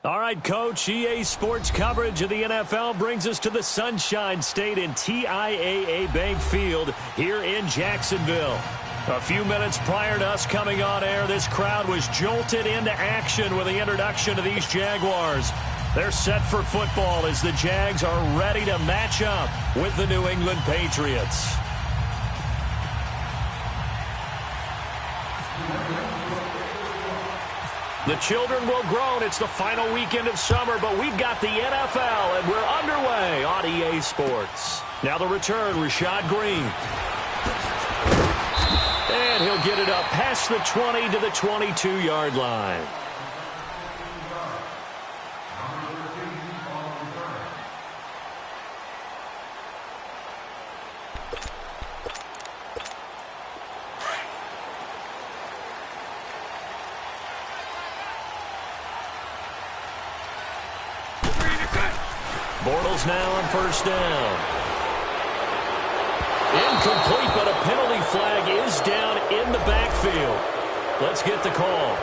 All right, Coach, EA Sports coverage of the NFL brings us to the Sunshine State in TIAA Bank Field here in Jacksonville. A few minutes prior to us coming on air, this crowd was jolted into action with the introduction of these Jaguars. They're set for football as the Jags are ready to match up with the New England Patriots. The children will groan. It's the final weekend of summer, but we've got the NFL, and we're underway on EA Sports. Now the return, Rashad Green. And he'll get it up past the 20 to the 22-yard line. Bortles now on first down. Incomplete, but a penalty flag is down in the backfield. Let's get the call.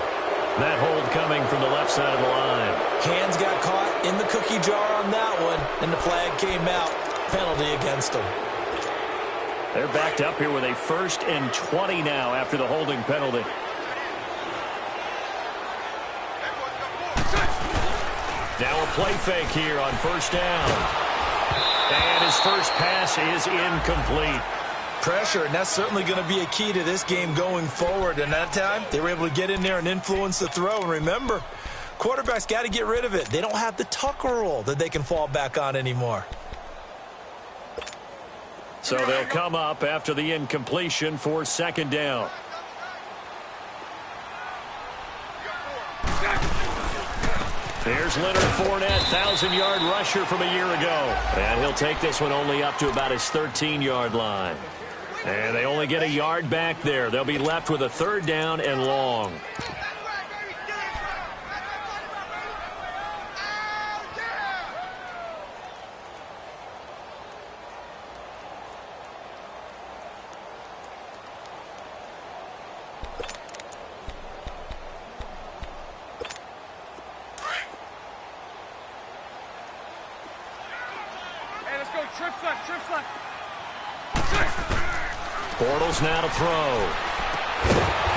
That hold coming from the left side of the line. Hands got caught in the cookie jar on that one, and the flag came out. Penalty against them. They're backed up here with a 1st and 20 now after the holding penalty. Now a play fake here on first down. And his first pass is incomplete. Pressure, and that's certainly going to be a key to this game going forward. And that time, they were able to get in there and influence the throw. And remember, quarterbacks got to get rid of it. They don't have the Tucker rule that they can fall back on anymore. So they'll come up after the incompletion for second down. There's Leonard Fournette, 1,000-yard rusher from a year ago. And he'll take this one only up to about his 13-yard line. And they only get a yard back there. They'll be left with a 3rd down and long. Bortles now to throw.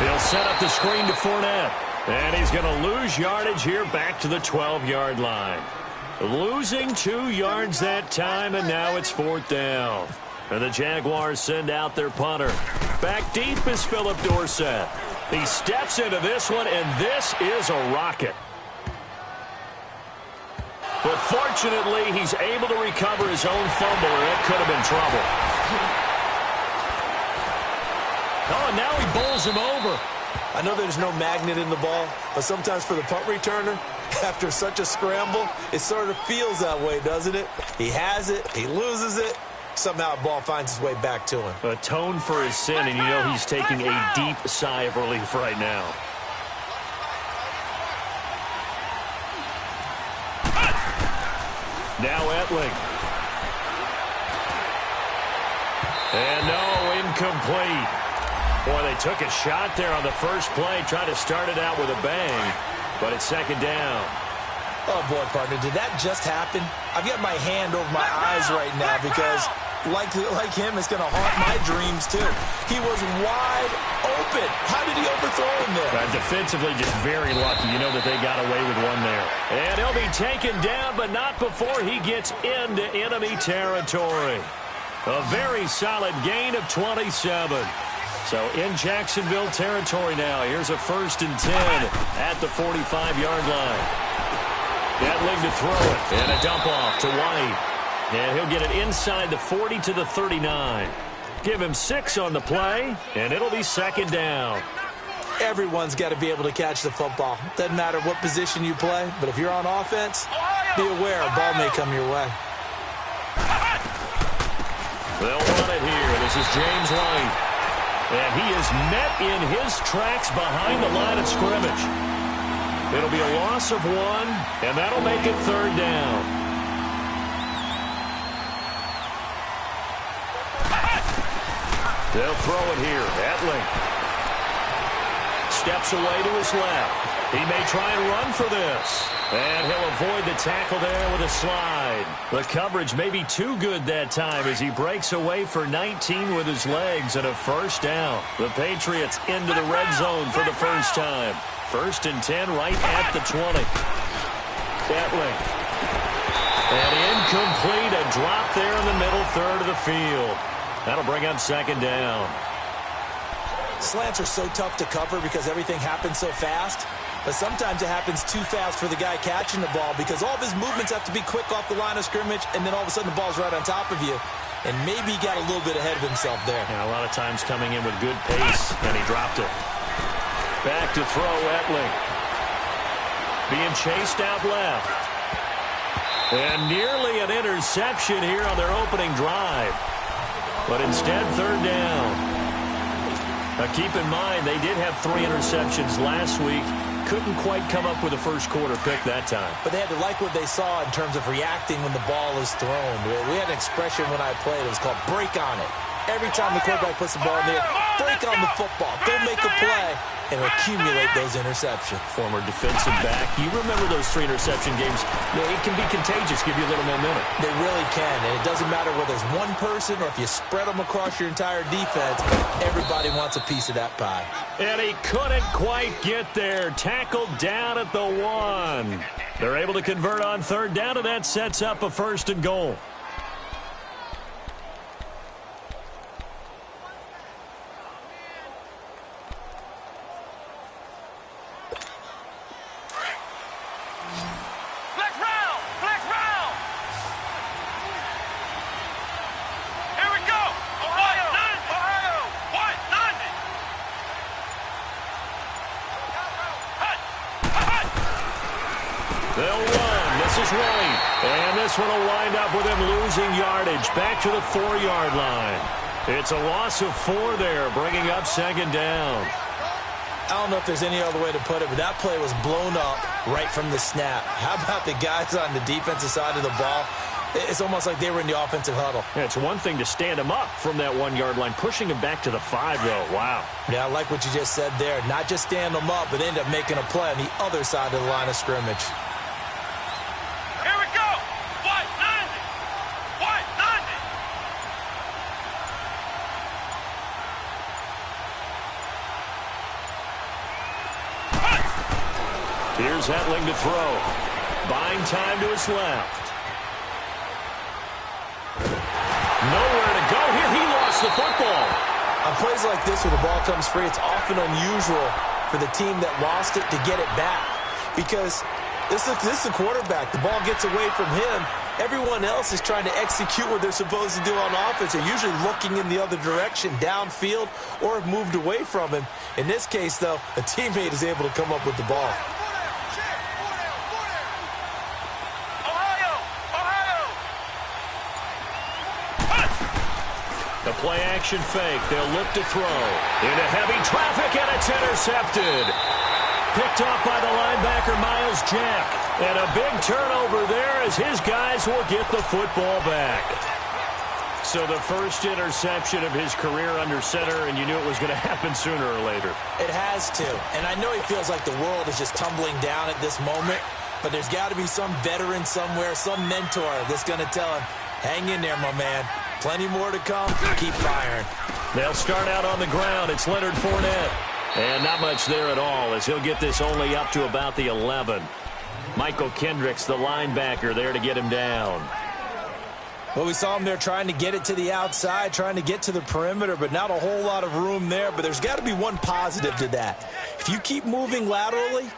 He'll set up the screen to Fournette. And he's going to lose yardage here back to the 12-yard line. Losing 2 yards that time, and now it's 4th down. And the Jaguars send out their punter. Back deep is Philip Dorsett. He steps into this one, and this is a rocket. But fortunately, he's able to recover his own fumble, or it could have been trouble. Oh, and now he bowls him over. I know there's no magnet in the ball, but sometimes for the punt returner, after such a scramble, it sort of feels that way, doesn't it? He has it, he loses it, somehow the ball finds its way back to him. Atone for his sin, and you know he's taking a deep sigh of relief right now. Now Etling. And no, incomplete. Boy, they took a shot there on the first play, trying to start it out with a bang, but it's 2nd down. Oh, boy, partner, did that just happen? I've got my hand over my eyes right now because, like him, it's going to haunt my dreams, too. He was wide open. How did he overthrow him there? Defensively, just very lucky. You know that they got away with one there. And he'll be taken down, but not before he gets into enemy territory. A very solid gain of 27. So in Jacksonville territory now. Here's a 1st and 10 at the 45-yard line. Etling to throw it. And a dump off to White. And he'll get it inside the 40 to the 39. Give him 6 on the play, and it'll be 2nd down. Everyone's got to be able to catch the football. Doesn't matter what position you play, but if you're on offense, be aware a ball may come your way. They'll run it here. This is James White. And he is met in his tracks behind the line of scrimmage. It'll be a loss of 1, and that'll make it 3rd down. They'll throw it here. Etling. steps away to his left. He may try and run for this. And he'll avoid the tackle there with a slide. The coverage may be too good that time as he breaks away for 19 with his legs and a first down. The Patriots into the red zone for the first time. 1st and 10 right at the 20. Etling. And incomplete. A drop there in the middle third of the field. That'll bring up 2nd down. Slants are so tough to cover because everything happens so fast. But sometimes it happens too fast for the guy catching the ball because all of his movements have to be quick off the line of scrimmage, and then all of a sudden the ball's right on top of you. And maybe he got a little bit ahead of himself there. Yeah, a lot of times coming in with good pace, and he dropped it. Back to throw, Etling. Being chased out left. And nearly an interception here on their opening drive. But instead, 3rd down. Now keep in mind, they did have 3 interceptions last week. Couldn't quite come up with a first quarter pick that time. But they had to like what they saw in terms of reacting when the ball is thrown. We had an expression when I played. It was called break on it. Every time the quarterback puts the ball in there, break on the football. Go make a play and accumulate those interceptions. Former defensive back. You remember those 3 interception games. It can be contagious, give you a little momentum. They really can, and it doesn't matter whether it's one person or if you spread them across your entire defense. Everybody wants a piece of that pie. And he couldn't quite get there. Tackled down at the 1. They're able to convert on 3rd down, and that sets up a 1st and goal. They'll run. This is right. And this one will wind up with him losing yardage. Back to the 4-yard line. It's a loss of 4 there, bringing up 2nd down. I don't know if there's any other way to put it, but that play was blown up right from the snap. How about the guys on the defensive side of the ball? It's almost like they were in the offensive huddle. Yeah, it's one thing to stand him up from that 1-yard line. Pushing him back to the 5, though. Wow. Yeah, I like what you just said there. Not just stand them up, but end up making a play on the other side of the line of scrimmage. Here's Etling to throw. Buying time to his left. Nowhere to go here. He lost the football. On plays like this where the ball comes free, it's often unusual for the team that lost it to get it back. Because this is a quarterback. The ball gets away from him. Everyone else is trying to execute what they're supposed to do on offense. They're usually looking in the other direction, downfield, or have moved away from him. In this case, though, a teammate is able to come up with the ball. The play-action fake. They'll look to throw. Into heavy traffic, and it's intercepted. Picked off by the linebacker, Miles Jack. And a big turnover there as his guys will get the football back. So the first interception of his career under center, and you knew it was going to happen sooner or later. It has to. And I know he feels like the world is just tumbling down at this moment, but there's got to be some veteran somewhere, some mentor that's going to tell him, hang in there, my man. Plenty more to come. Keep firing. They'll start out on the ground. It's Leonard Fournette. And not much there at all as he'll get this only up to about the 11. Michael Kendricks, the linebacker, there to get him down. Well, we saw him there trying to get it to the outside, trying to get to the perimeter, but not a whole lot of room there. But there's got to be one positive to that. If you keep moving laterally,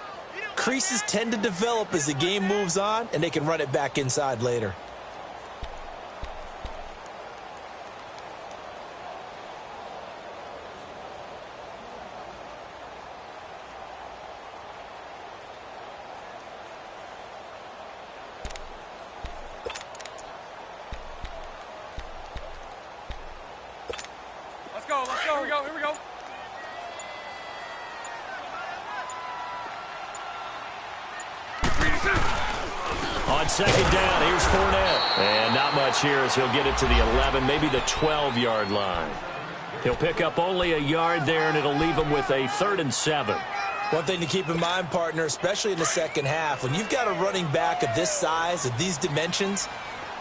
creases tend to develop as the game moves on, and they can run it back inside later. Here we go. On second down, here's Fournette. And not much here as he'll get it to the 11, maybe the 12-yard line. He'll pick up only a yard there, and it'll leave him with a 3rd and 7. One thing to keep in mind, partner, especially in the second half, when you've got a running back of this size, of these dimensions,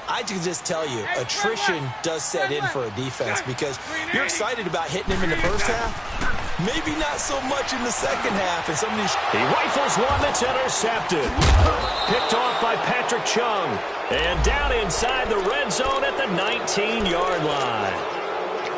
I can just tell you, attrition does set in for a defense because you're excited about hitting him in the first half. Maybe not so much in the second half. And some of these... He rifles one that's intercepted. Picked off by Patrick Chung. And down inside the red zone at the 19-yard line.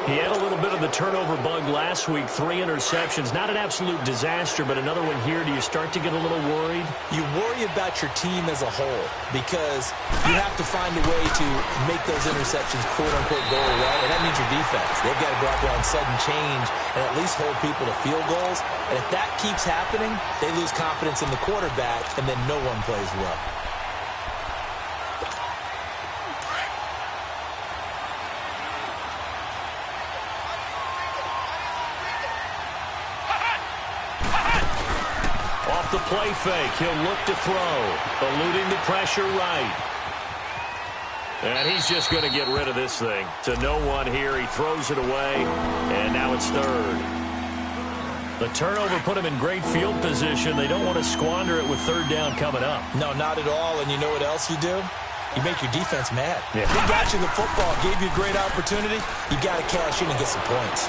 He had a little bit of the turnover bug last week, 3 interceptions. Not an absolute disaster, but another one here. Do you start to get a little worried? You worry about your team as a whole because you have to find a way to make those interceptions, quote-unquote, go away, and that means your defense. They've got to go out there on sudden change and at least hold people to field goals. And if that keeps happening, they lose confidence in the quarterback, and then no one plays well. The play fake. He'll look to throw. Eluding the pressure right. And he's just going to get rid of this thing. To no one here. He throws it away. And now it's third. The turnover put him in great field position. They don't want to squander it with third down coming up. No, not at all. And you know what else you do? You make your defense mad. Yeah. They got you the football. Gave you a great opportunity. You got to cash in and get some points.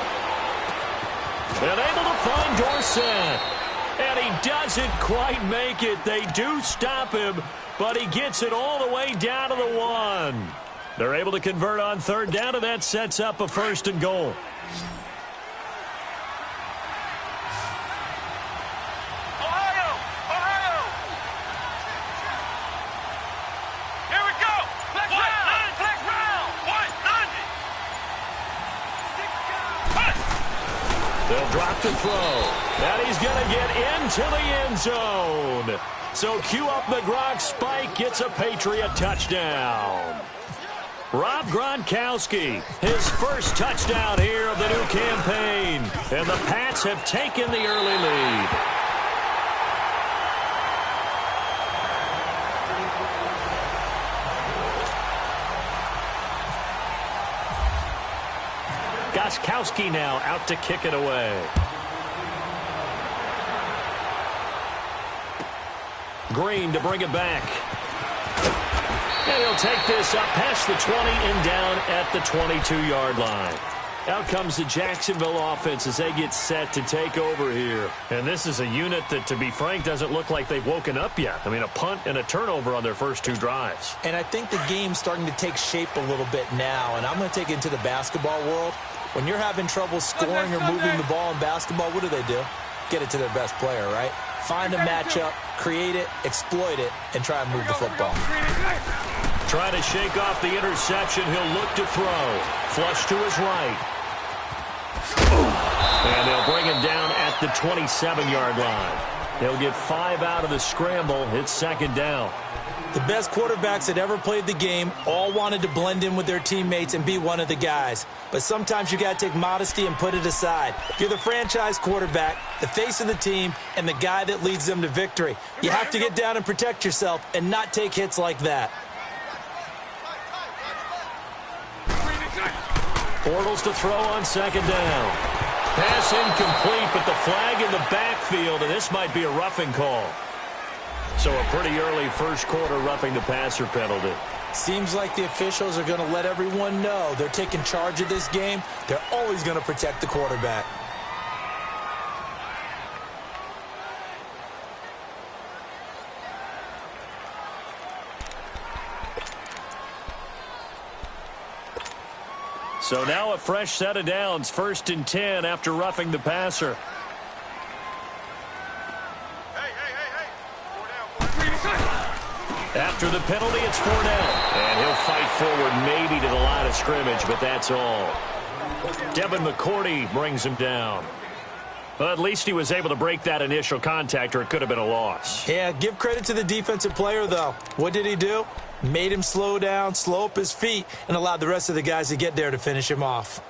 And able to find Dorsett. And he doesn't quite make it. They do stop him, but he gets it all the way down to the 1. They're able to convert on third down, and that sets up a 1st and goal. They'll drop to throw. And he's going to get into the end zone. So cue up the Gronk spike. Gets a Patriot touchdown. Rob Gronkowski, his first touchdown here of the new campaign. And the Pats have taken the early lead. Gostkowski now out to kick it away. Green to bring it back. And he'll take this up past the 20 and down at the 22-yard line. Out comes the Jacksonville offense as they get set to take over here. And this is a unit that, to be frank, doesn't look like they've woken up yet. I mean, a punt and a turnover on their first 2 drives. And I think the game's starting to take shape a little bit now. And I'm going to take it into the basketball world. When you're having trouble scoring or moving the ball in basketball, what do? Get it to their best player, right? Find a matchup, create it, exploit it, and try and move the football. Trying to shake off the interception. He'll look to throw. Flush to his right. And they'll bring him down at the 27-yard line. They'll get 5 out of the scramble. It's 2nd down. The best quarterbacks that ever played the game all wanted to blend in with their teammates and be one of the guys. But sometimes you got to take modesty and put it aside. You're the franchise quarterback, the face of the team, and the guy that leads them to victory. You have to get down and protect yourself and not take hits like that. Bortles to throw on 2nd down. Pass incomplete, but the flag in the backfield, and this might be a roughing call. So a pretty early first quarter roughing the passer penalty. Seems like the officials are going to let everyone know they're taking charge of this game. They're always going to protect the quarterback. So now a fresh set of downs, 1st and 10 after roughing the passer. After the penalty, it's 4 down. And he'll fight forward maybe to the line of scrimmage, but that's all. Devin McCourty brings him down. Well, at least he was able to break that initial contact, or it could have been a loss. Yeah, give credit to the defensive player, though. What did he do? Made him slow down, slow up his feet, and allowed the rest of the guys to get there to finish him off.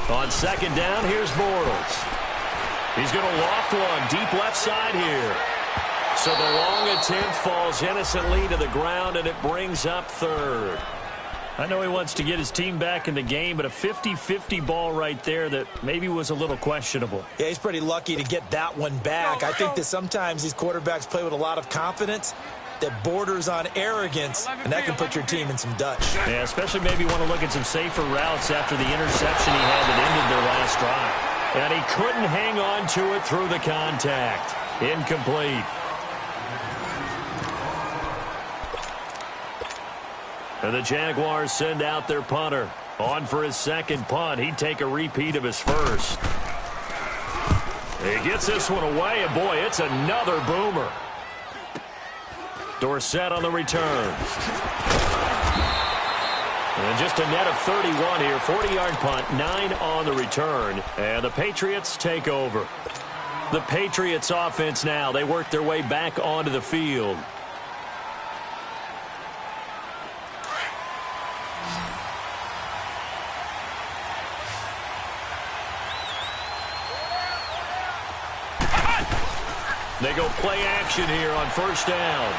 On 2nd down, here's Bortles. He's going to loft one deep left side here. So the long attempt falls innocently to the ground, and it brings up third. I know he wants to get his team back in the game, but a 50-50 ball right there that maybe was a little questionable. Yeah, he's pretty lucky to get that one back. I think that sometimes these quarterbacks play with a lot of confidence that borders on arrogance, and that can put your team in some Dutch. Yeah, especially maybe want to look at some safer routes after the interception he had that ended their last drive. And he couldn't hang on to it through the contact. Incomplete. And the Jaguars send out their punter. On for his second punt. He'd take a repeat of his first. He gets this one away, and boy, it's another boomer. Dorsett on the return. And just a net of 31 here. 40-yard punt, 9 on the return. And the Patriots take over. The Patriots offense now. They work their way back onto the field. They go play action here on first down.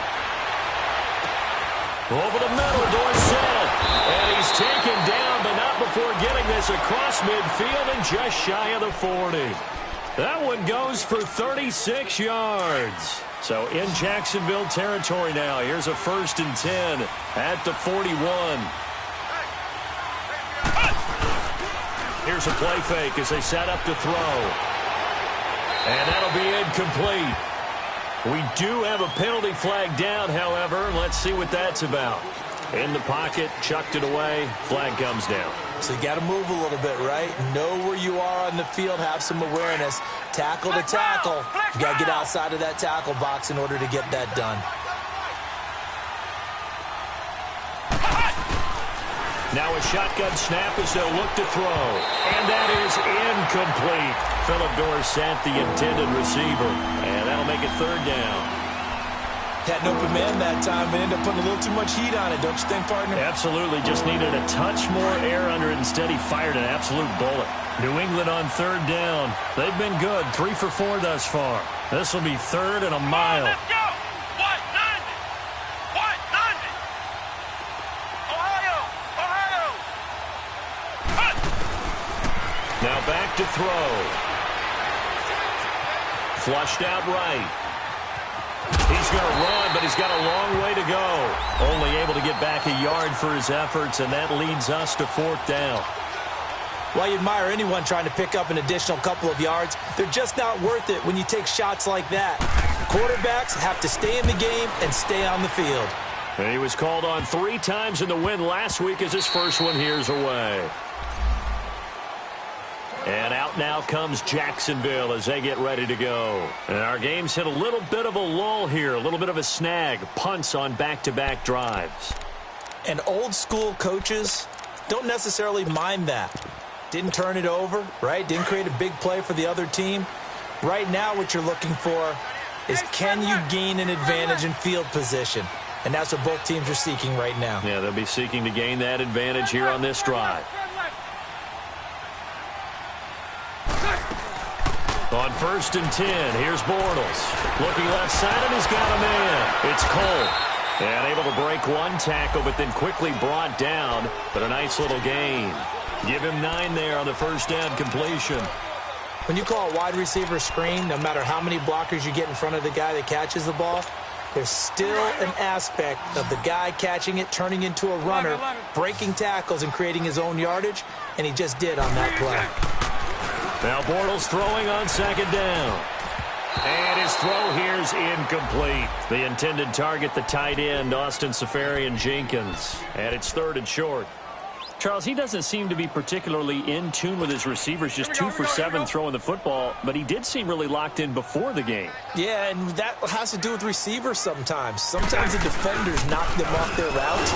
Over the middle, Dorsett. And he's taken down, but not before getting this across midfield and just shy of the 40. That one goes for 36 yards. So in Jacksonville territory now. Here's a 1st and 10 at the 41. Here's a play fake as they set up to throw. And that'll be incomplete. We do have a penalty flag down, however. Let's see what that's about. In the pocket, chucked it away. Flag comes down. So you got to move a little bit, right? Know where you are on the field. Have some awareness. Tackle to tackle. You got to get outside of that tackle box in order to get that done. Now a shotgun snap as they'll look to throw. And that is incomplete. Philip Dorsett, the intended receiver. And that'll make it 3rd down. Had an open man that time, but ended up putting a little too much heat on it, don't you think, partner? Absolutely. Just needed a touch more air under it. Instead, he fired an absolute bullet. New England on 3rd down. They've been good. 3 for 4 thus far. This will be 3rd and a mile. Let's go! What? 90! What? 90! Ohio! Ohio! Hut! Now back to throw. Flushed out right. He's going to run, but he's got a long way to go. Only able to get back a yard for his efforts, and that leads us to 4th down. Well, you admire anyone trying to pick up an additional couple of yards. They're just not worth it when you take shots like that. Quarterbacks have to stay in the game and stay on the field. And he was called on 3 times in the win last week as his first one here's away. And out now comes Jacksonville as they get ready to go. And our game's hit a little bit of a lull here, a little bit of a snag. Punts on back-to-back drives. And old-school coaches don't necessarily mind that. Didn't turn it over, right? Didn't create a big play for the other team. Right now what you're looking for is can you gain an advantage in field position? And that's what both teams are seeking right now. Yeah, they'll be seeking to gain that advantage here on this drive. On 1st and 10, here's Bortles. Looking left side, and he's got a man. It's Cole. And able to break one tackle, but then quickly brought down. But a nice little gain. Give him 9 there on the first down completion. When you call a wide receiver screen, no matter how many blockers you get in front of the guy that catches the ball, there's still an aspect of the guy catching it, turning into a runner, breaking tackles and creating his own yardage, and he just did on that play. Now Bortles throwing on 2nd down. And his throw here's incomplete. The intended target, the tight end, Austin Seferian-Jenkins. And it's 3rd and short. Charles, he doesn't seem to be particularly in tune with his receivers, just 2 for 7 throwing the football, but he did seem really locked in before the game. Yeah, and that has to do with receivers sometimes. Sometimes the defenders knock them off their route,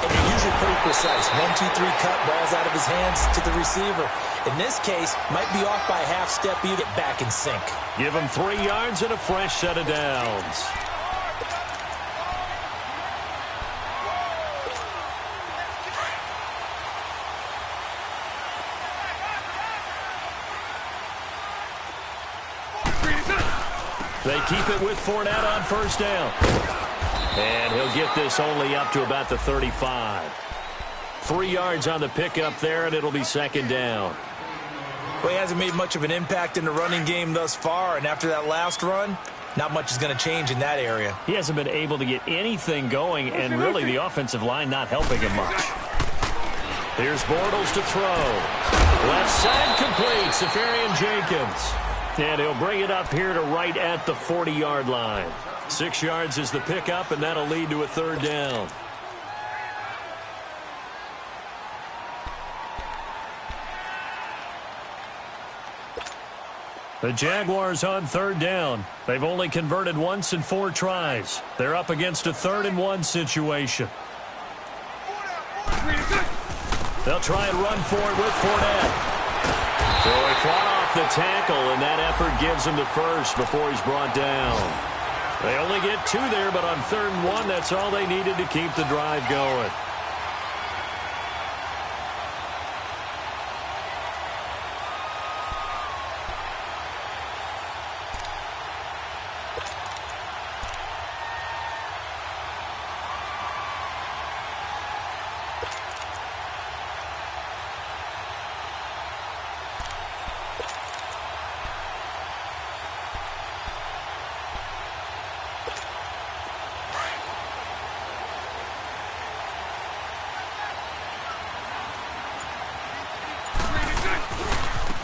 and they're usually pretty precise. 1, 2, 3 cut, balls out of his hands to the receiver. In this case, might be off by a half step, but you get back in sync. Give him 3 yards and a fresh set of downs. They keep it with Fournette on first down. And he'll get this only up to about the 35. 3 yards on the pickup there, and it'll be second down. Well, he hasn't made much of an impact in the running game thus far, and after that last run, not much is going to change in that area. He hasn't been able to get anything going, and really the offensive line not helping him much. Here's Bortles to throw. Left side complete, Safarian Jenkins. And he'll bring it up here to right at the 40-yard line. 6 yards is the pickup, and that'll lead to a third down. The Jaguars on third down. They've only converted once in 4 tries. They're up against a 3rd-and-1 situation. They'll try and run for it with Fournette. So he fought off the tackle, and that effort gives him the first before he's brought down. They only get 2 there, but on 3rd and 1, that's all they needed to keep the drive going.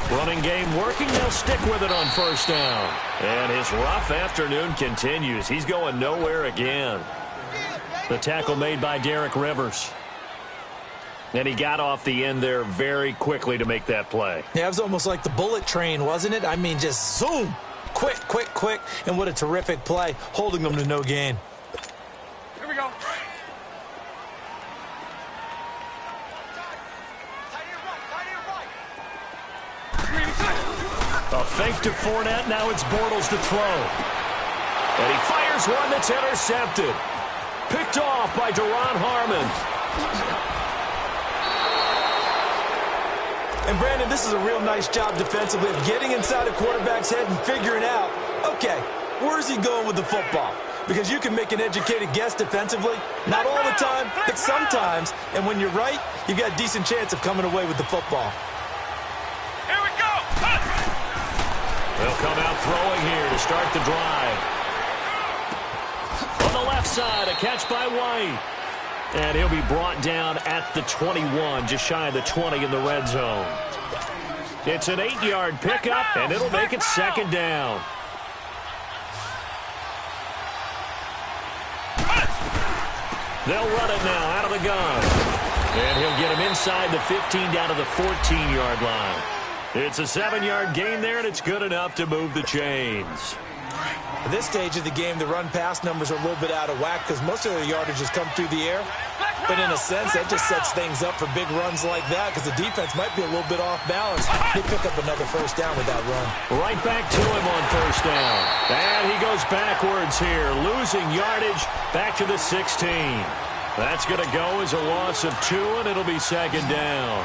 Running game working. They'll stick with it on first down. And his rough afternoon continues. He's going nowhere again. The tackle made by Derek Rivers. And he got off the end there very quickly to make that play. Yeah, it was almost like the bullet train, wasn't it? I mean, just zoom. Quick, quick, quick. And what a terrific play, holding them to no gain. Here we go. A fake to Fournette. Now it's Bortles to throw. And he fires one that's intercepted. Picked off by Deron Harmon. And, Brandon, this is a real nice job defensively of getting inside a quarterback's head and figuring out, okay, where's he going with the football? Because you can make an educated guess defensively. Not all the time, but sometimes. And when you're right, you've got a decent chance of coming away with the football. Here we go. They'll come out throwing here to start the drive. On the left side, a catch by White. And he'll be brought down at the 21, just shy of the 20 in the red zone. It's an 8-yard pickup, and it'll make it second down. They'll run it now out of the gun. And he'll get him inside the 15 down to the 14-yard line. It's a 7-yard gain there, and it's good enough to move the chains. At this stage of the game, the run-pass numbers are a little bit out of whack because most of their yardage has come through the air. But in a sense, that just sets things up for big runs like that because the defense might be a little bit off balance. They pick up another first down with that run. Right back to him on first down. And he goes backwards here, losing yardage back to the 16. That's going to go as a loss of 2, and it'll be second down.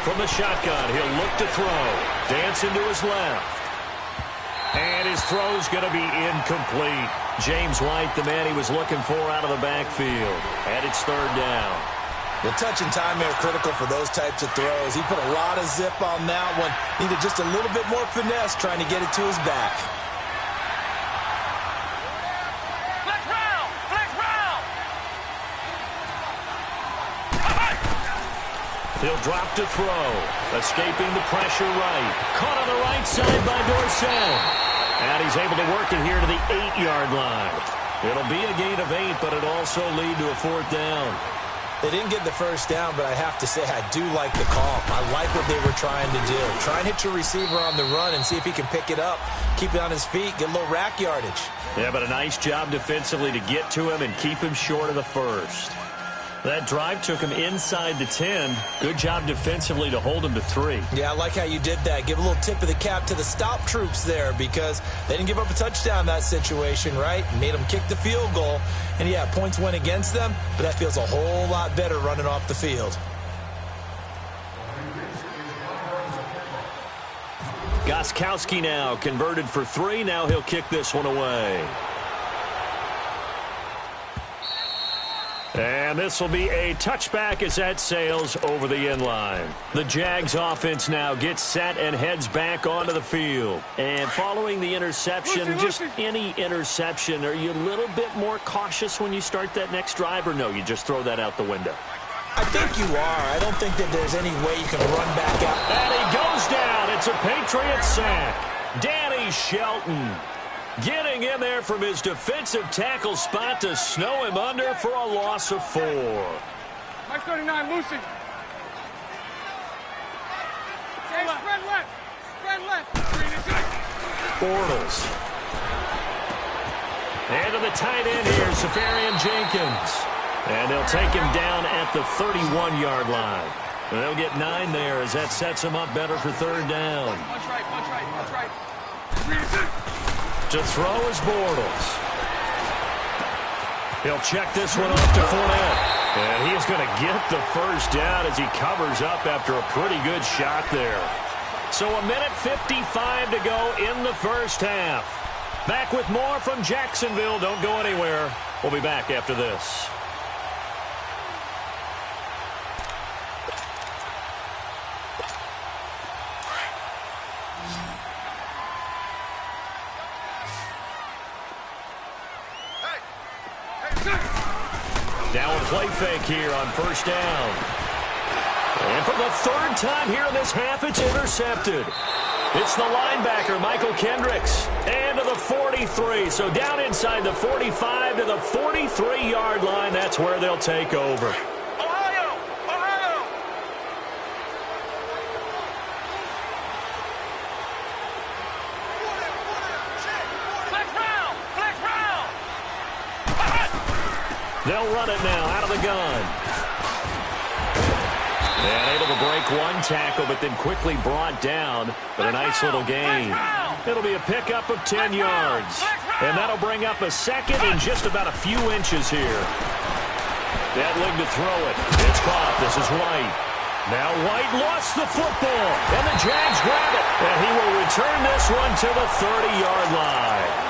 From the shotgun, he'll look to throw. Dancing to his left. And his throw's going to be incomplete. James White, the man he was looking for out of the backfield. And it's third down. The touch and time are critical for those types of throws. He put a lot of zip on that one. Needed just a little bit more finesse trying to get it to his back. He'll drop to throw. Escaping the pressure right. Caught on the right side by Dorsett. And he's able to work it here to the 8-yard line. It'll be a gain of 8, but it'll also lead to a fourth down. They didn't get the first down, but I have to say I do like the call. I like what they were trying to do. Try and hit your receiver on the run and see if he can pick it up. Keep it on his feet. Get a little rack yardage. Yeah, but a nice job defensively to get to him and keep him short of the first. That drive took him inside the 10. Good job defensively to hold him to 3. Yeah, I like how you did that. Give a little tip of the cap to the stop troops there because they didn't give up a touchdown in that situation, right? Made them kick the field goal. And, yeah, points went against them, but that feels a whole lot better running off the field. Gostkowski now converted for 3. Now he'll kick this one away. And this will be a touchback as that sails over the end line. The Jags offense now gets set and heads back onto the field. And following the interception, just any interception, are you a little bit more cautious when you start that next drive, or no, you just throw that out the window? I think you are. I don't think that there's any way you can run back out. And he goes down. It's a Patriot sack. Danny Shelton getting in there from his defensive tackle spot to snow him under for a loss of 4. Mike 39, Lucy. Hey, spread left. Spread left. Bortles. And to the tight end here, Safarian Jenkins. And they'll take him down at the 31-yard line. And they'll get 9 there as that sets him up better for 3rd down. Punch right, punch right, punch right. To throw is Bortles. He'll check this one off to Fournette. And he's going to get the first down as he covers up after a pretty good shot there. So a minute 55 to go in the first half. Back with more from Jacksonville. Don't go anywhere. We'll be back after this. Now a play fake here on 1st down. And for the 3rd time here in this half, it's intercepted. It's the linebacker, Michael Kendricks. And to the 43. So down inside the 45 to the 43-yard line. That's where they'll take over. Ohio! Ohio! Flex round! Flex round! They'll run it now out of the gun. And able to break one tackle, but then quickly brought down. But a nice little gain. It'll be a pickup of 10 yards. And that'll bring up a second in just about a few inches here. That leg to throw it. It's caught. This is White. Now White lost the football. And the Jags grab it. And he will return this one to the 30-yard line.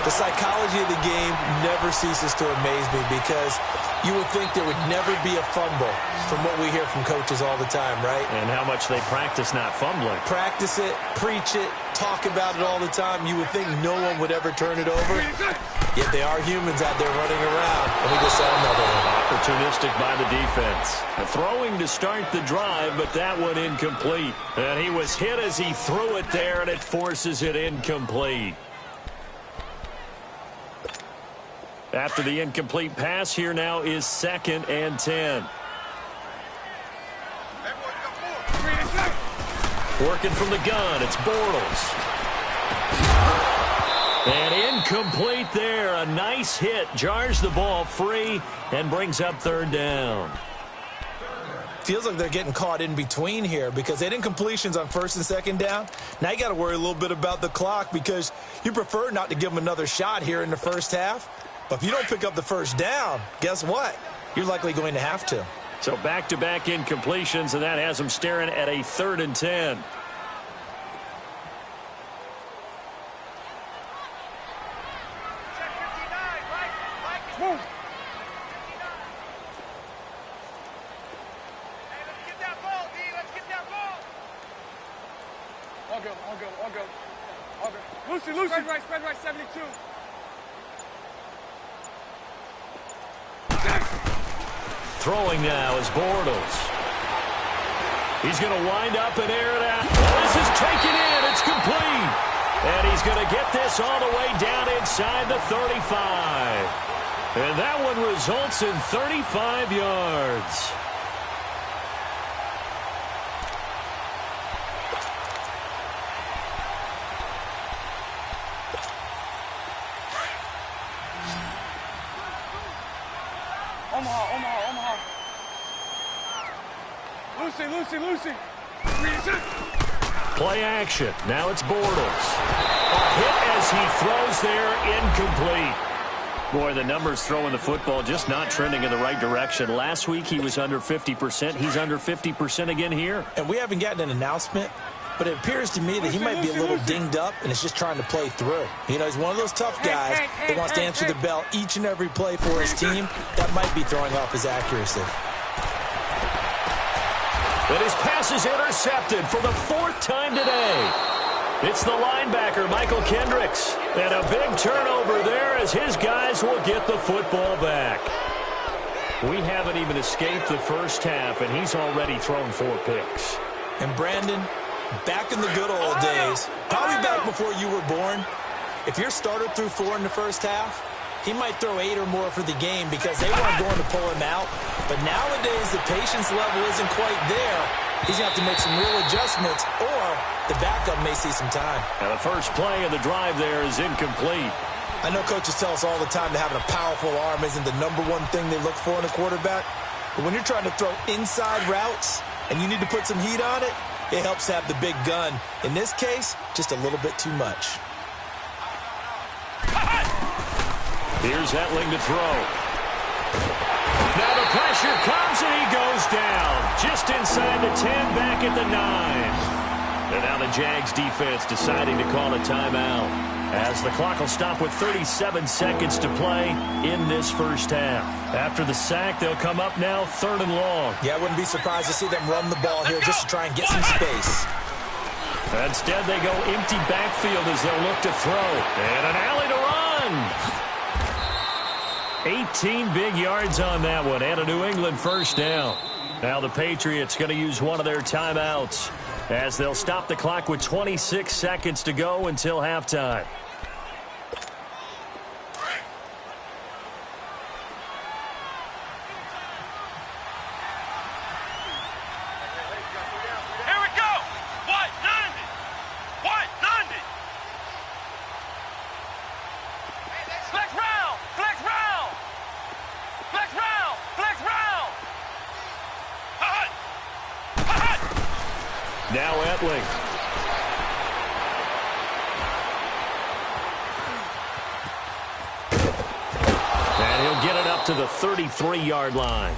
The psychology of the game never ceases to amaze me because you would think there would never be a fumble from what we hear from coaches all the time, right? And how much they practice not fumbling. Practice it, preach it, talk about it all the time. You would think no one would ever turn it over. Yet they are humans out there running around, and we just saw another one. Opportunistic by the defense. Throwing to start the drive, but that one incomplete. And he was hit as he threw it there, and it forces it incomplete. After the incomplete pass, here now is 2nd and 10. Working from the gun, it's Bortles. And incomplete there. A nice hit. Jars the ball free and brings up 3rd down. Feels like they're getting caught in between here because they had incompletions on 1st and 2nd down. Now you got to worry a little bit about the clock because you prefer not to give them another shot here in the first half. But if you don't pick up the 1st down, guess what? You're likely going to have to. So back-to-back incompletions, and that has them staring at a 3rd and 10. Move. All go, all go, all go. All go. Lucy, Lucy. Spread right, 72. Throwing now is Bortles. He's going to wind up and air it out. This is taken in. It's complete. And he's going to get this all the way down inside the 35. And that one results in 35 yards. Omaha, Omaha, Lucy. Play action. Now it's Bortles. A hit as he throws there, incomplete. Boy, the numbers throwing the football just not trending in the right direction. Last week he was under 50%. He's under 50% again here. And we haven't gotten an announcement, but it appears to me that he might be a little dinged up and is just trying to play through. You know, he's one of those tough guys that wants to answer the bell each and every play for his team. That might be throwing off his accuracy. But his pass is intercepted for the 4th time today. It's the linebacker, Michael Kendricks. And a big turnover there as his guys will get the football back. We haven't even escaped the first half, and he's already thrown 4 picks. And Brandon, back in the good old days, probably back before you were born, if your starter threw 4 in the first half, he might throw 8 or more for the game because they weren't going to pull him out. But nowadays, the patience level isn't quite there. He's going to have to make some real adjustments, or the backup may see some time. Now the first play of the drive there is incomplete. I know coaches tell us all the time that having a powerful arm isn't the #1 thing they look for in a quarterback. But when you're trying to throw inside routes and you need to put some heat on it, it helps have the big gun. In this case, just a little bit too much. Here's Etling to throw. Now the pressure comes and he goes down. Just inside the 10, back at the 9. And now the Jags defense deciding to call a timeout as the clock will stop with 37 seconds to play in this first half. After the sack, they'll come up now 3rd and long. Yeah, I wouldn't be surprised to see them run the ball here just to try and get some space. Instead, they go empty backfield as they'll look to throw. And an alley to run. 18 big yards on that one, and a New England first down. Now the Patriots going to use one of their timeouts as they'll stop the clock with 26 seconds to go until halftime. Here we go. White 90. White 90. Flex round. Flex round. Flex round. Flex round. Hut. Hut. Now Etling. And he'll get it up to the 33-yard line.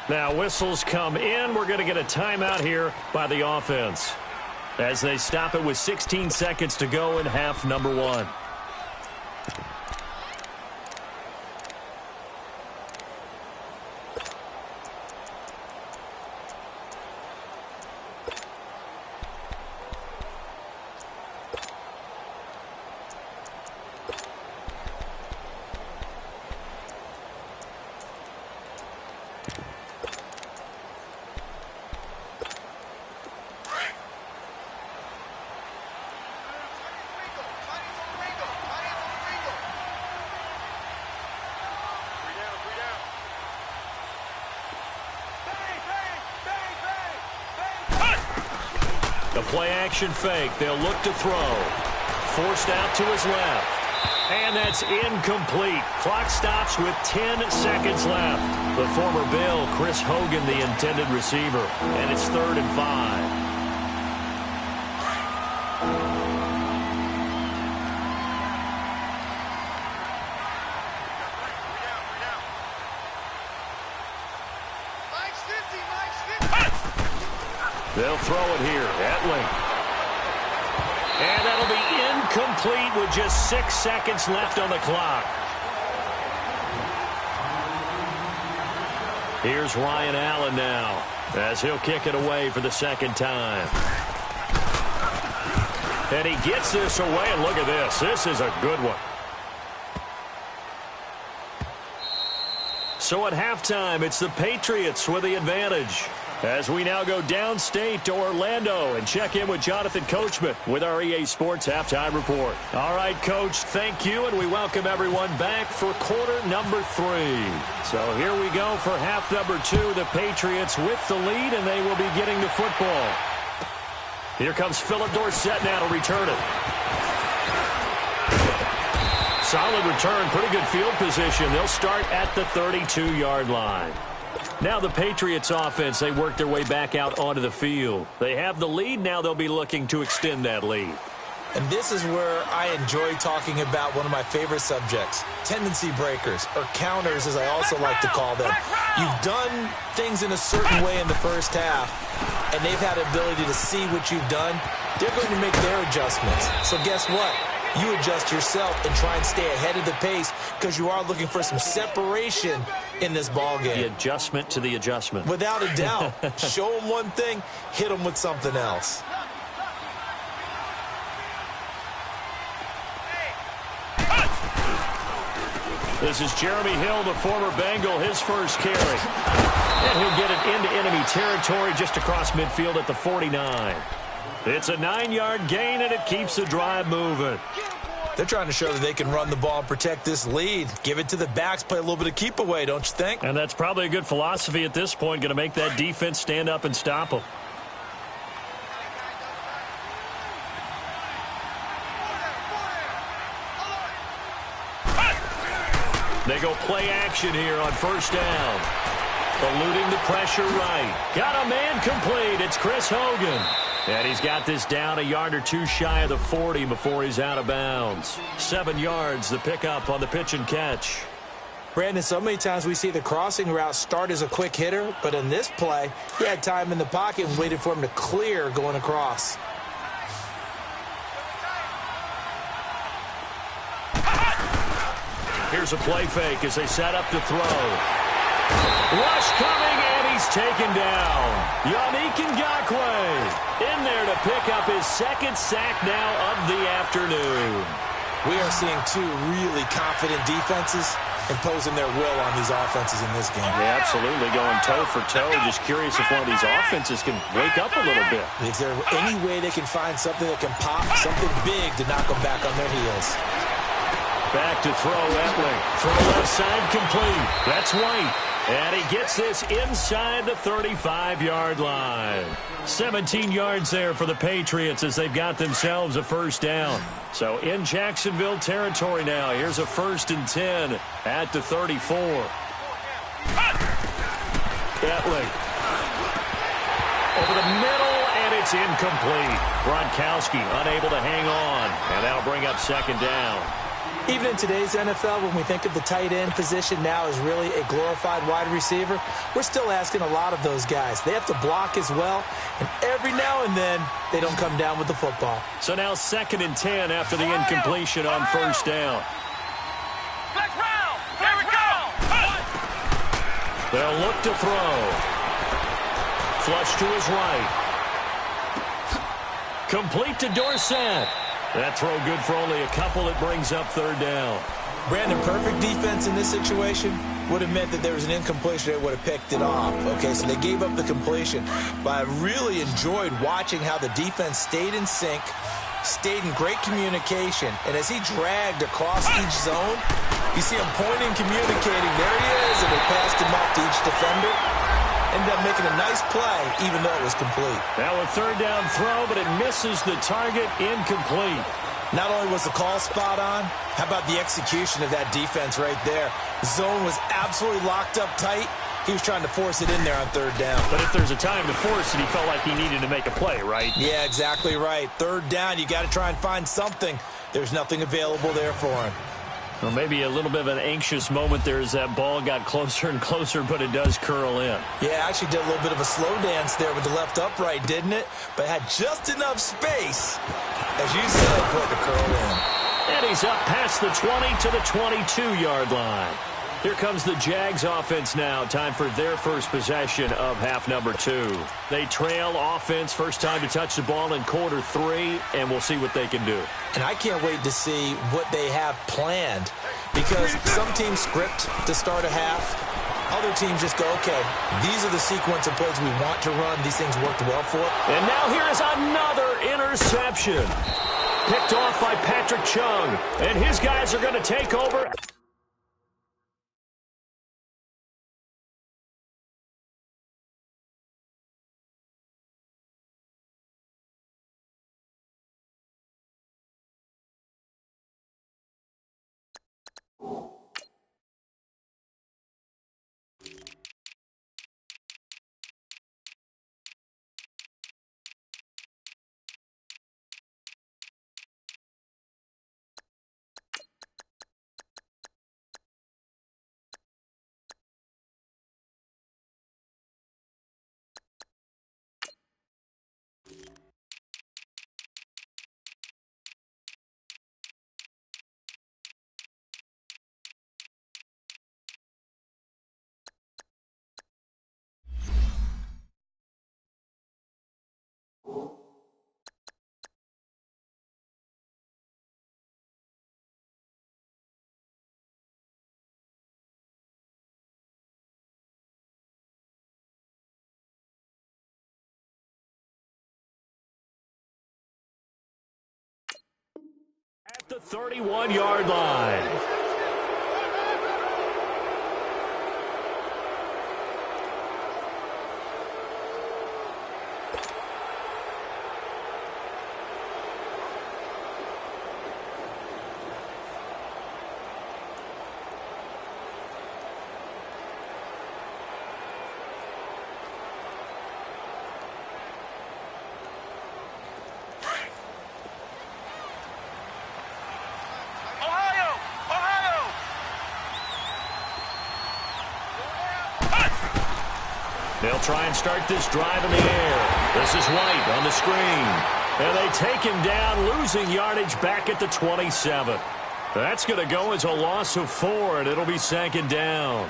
Now whistles come in. We're going to get a timeout here by the offense as they stop it with 16 seconds to go in half number 1. The play-action fake. They'll look to throw. Forced out to his left. And that's incomplete. Clock stops with 10 seconds left. The former Bill, Chris Hogan, the intended receiver. And it's 3rd and 5. They'll throw it here. Etling. And that'll be incomplete with just 6 seconds left on the clock. Here's Ryan Allen now as he'll kick it away for the 2nd time. And he gets this away, and look at this. This is a good one. So at halftime, it's the Patriots with the advantage. As we now go downstate to Orlando and check in with Jonathan Coachman with our EA Sports Halftime Report. All right, Coach, thank you, and we welcome everyone back for quarter number 3. So here we go for half number 2. The Patriots with the lead, and they will be getting the football. Here comes Philip Dorsett now to return it. Solid return, pretty good field position. They'll start at the 32-yard line. Now the Patriots offense, they work their way back out onto the field. They have the lead. Now they'll be looking to extend that lead. And this is where I enjoy talking about one of my favorite subjects, tendency breakers, or counters as I also like to call them. You've done things in a certain way in the first half, and they've had the ability to see what you've done. They're going to make their adjustments. So guess what? You adjust yourself and try and stay ahead of the pace because you are looking for some separation in this ball game. The adjustment to the adjustment. Without a doubt. Show them one thing, hit them with something else. This is Jeremy Hill, the former Bengal, his first carry. And he'll get it into enemy territory just across midfield at the 49. It's a 9-yard gain, and it keeps the drive moving. They're trying to show that they can run the ball and protect this lead. Give it to the backs, play a little bit of keep away, don't you think? And that's probably a good philosophy at this point, going to make that defense stand up and stop them. They go play action here on first down. Eluding the pressure right. Got a man complete. It's Chris Hogan. And he's got this down a yard or two shy of the 40 before he's out of bounds. 7 yards, the pickup on the pitch and catch. Brandon, so many times we see the crossing route start as a quick hitter, but in this play, he had time in the pocket and waited for him to clear going across. Here's a play fake as they set up to throw. Rush coming, and he's taken down. Yannick Ngakoue in there to pick up his second sack now of the afternoon. We are seeing two really confident defenses imposing their will on these offenses in this game. Yeah, absolutely, going toe for toe. Just curious if one of these offenses can wake up a little bit. Is there any way they can find something that can pop, something big to knock them back on their heels? Back to throw, Etling. Throw left side complete. That's White. And he gets this inside the 35-yard line. 17 yards there for the Patriots as they've got themselves a first down. So in Jacksonville territory now. Here's a 1st and 10 at the 34. Etling. Over the middle, and it's incomplete. Gronkowski unable to hang on. And that'll bring up 2nd down. Even in today's NFL, when we think of the tight end position now as really a glorified wide receiver, we're still asking a lot of those guys. They have to block as well, and every now and then, they don't come down with the football. So now 2nd and 10 after the incompletion on first down. They'll look to throw. Flush to his right. Complete to Dorsett. That throw good for only a couple. It brings up 3rd down. Brandon, perfect defense in this situation would have meant that there was an incompletion that would have picked it off. Okay, so they gave up the completion. But I really enjoyed watching how the defense stayed in sync, stayed in great communication, and as he dragged across each zone, you see him pointing, communicating. There he is, and they passed him off to each defender. Ended up making a nice play, even though it was complete. Now a 3rd down throw, but it misses the target, incomplete. Not only was the call spot on, how about the execution of that defense right there? The zone was absolutely locked up tight. He was trying to force it in there on 3rd down. But if there's a time to force it, he felt like he needed to make a play, right? Yeah, exactly right. 3rd down, you got to try and find something. There's nothing available there for him. Well, maybe a little bit of an anxious moment there as that ball got closer and closer, but it does curl in. Yeah, actually did a little bit of a slow dance there with the left upright, didn't it? But had just enough space, as you said, for it to curl in. And he's up past the 20 to the 22-yard line. Here comes the Jags offense now. Time for their first possession of half number 2. They trail offense, first time to touch the ball in quarter 3, and we'll see what they can do. And I can't wait to see what they have planned, because some teams script to start a half. Other teams just go, okay, these are the sequence of plays we want to run. These things worked well for it. And now here is another interception. Picked off by Patrick Chung, and his guys are going to take over. the 31-yard line. They'll try and start this drive in the air. This is White on the screen. And they take him down, losing yardage back at the 27. That's going to go as a loss of 4, and it'll be second down.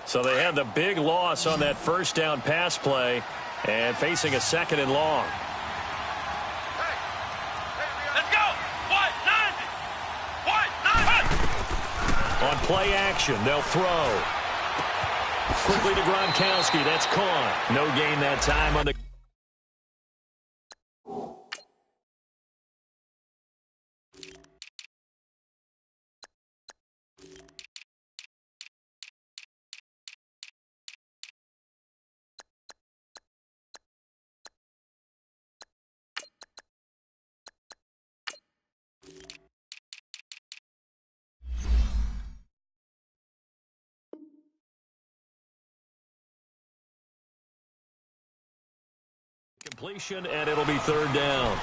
So they had the big loss on that first down pass play and facing a second and long. Let's go! White, 90! White, 90! On play action, they'll throw. Quickly to Gronkowski. That's caught. No gain that time on the... completion, and it'll be third down.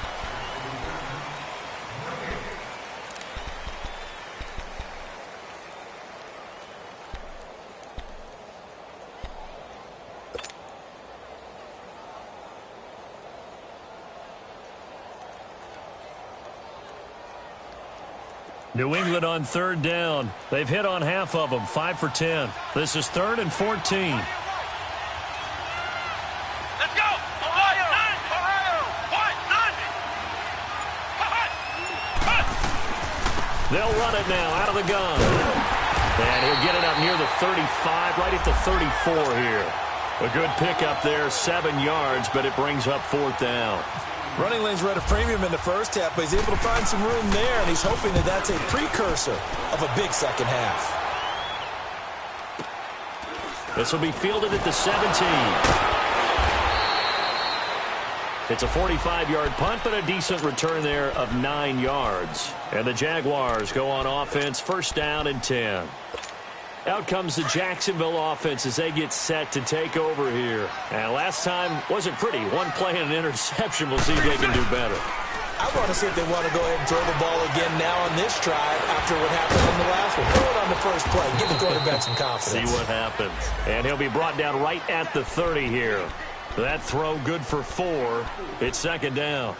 New England on third down. They've hit on half of them, 5 for 10. This is 3rd and 14. They'll run it now out of the gun. And he'll get it up near the 35, right at the 34 here. A good pickup there, 7 yards, but it brings up 4th down. Running lanes were at a premium in the first half, but he's able to find some room there, and he's hoping that that's a precursor of a big second half. This will be fielded at the 17. It's a 45-yard punt, but a decent return there of 9 yards. And the Jaguars go on offense, first down and 10. Out comes the Jacksonville offense as they get set to take over here. And last time wasn't pretty. One play and an interception. We'll see if they can do better. I want to see if they want to go ahead and throw the ball again now on this drive after what happened on the last one. Throw it on the first play. Give the quarterback some confidence. See what happens. And he'll be brought down right at the 30 here. That throw good for 4. It's second down.